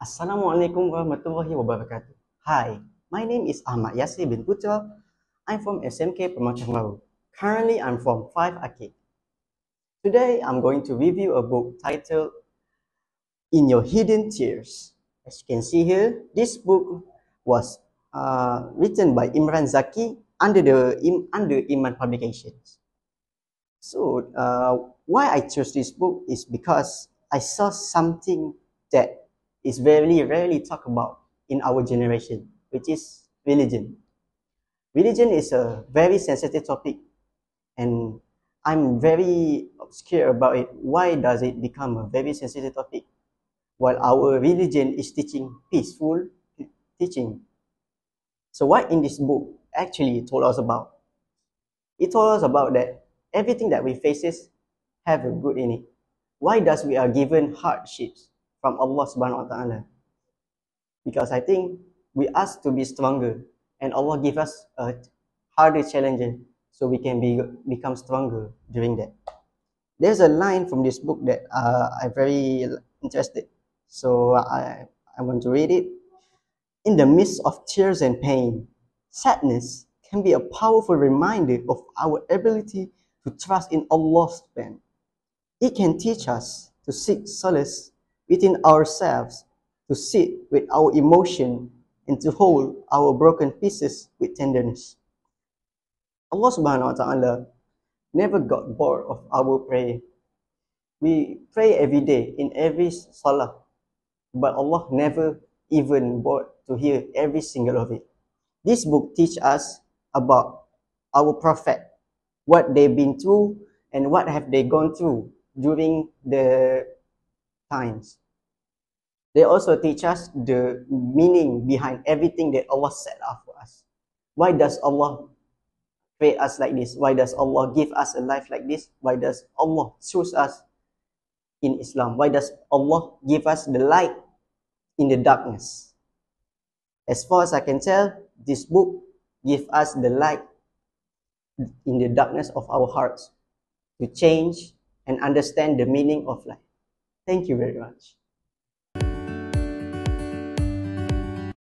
Assalamualaikum warahmatullahi wabarakatuh. Hi, my name is Ahmad Yasir bin Putra. I'm from SMK Permacang Baru. Currently, I'm from 5 Arcade. Today, I'm going to review a book titled In Your Hidden Tears. As you can see here, this book was written by Imran Zaki under Iman Publications. So, why I chose this book is because I saw something that is very rarely talked about in our generation, which is religion. Religion is a very sensitive topic, and I'm very obscure about it. Why does it become a very sensitive topic while our religion is teaching peaceful teaching? So, what in this book actually told us about? It told us about that everything that we faces have a good in it. Why does we are given hardships from Allah Subhanahu wa Taala? Because I think we ask to be stronger, and Allah give us a harder challenge so we can become stronger during that. There's a line from this book that I'm very interested, so I want to read it. In the midst of tears and pain, sadness can be a powerful reminder of our ability to trust in Allah's plan. It can teach us to seek solace within ourselves, to sit with our emotion, and to hold our broken pieces with tenderness. Allah Subhanahu wa Ta'ala never got bored of our prayer. We pray every day in every salah, but Allah never even bored to hear every single of it. This book teaches us about our prophet, what they've been through and what have they gone through during the times. They also teach us the meaning behind everything that Allah set up for us. Why does Allah create us like this? Why does Allah give us a life like this? Why does Allah choose us in Islam? Why does Allah give us the light in the darkness? As far as I can tell, this book gives us the light in the darkness of our hearts to change and understand the meaning of life. Thank you very much.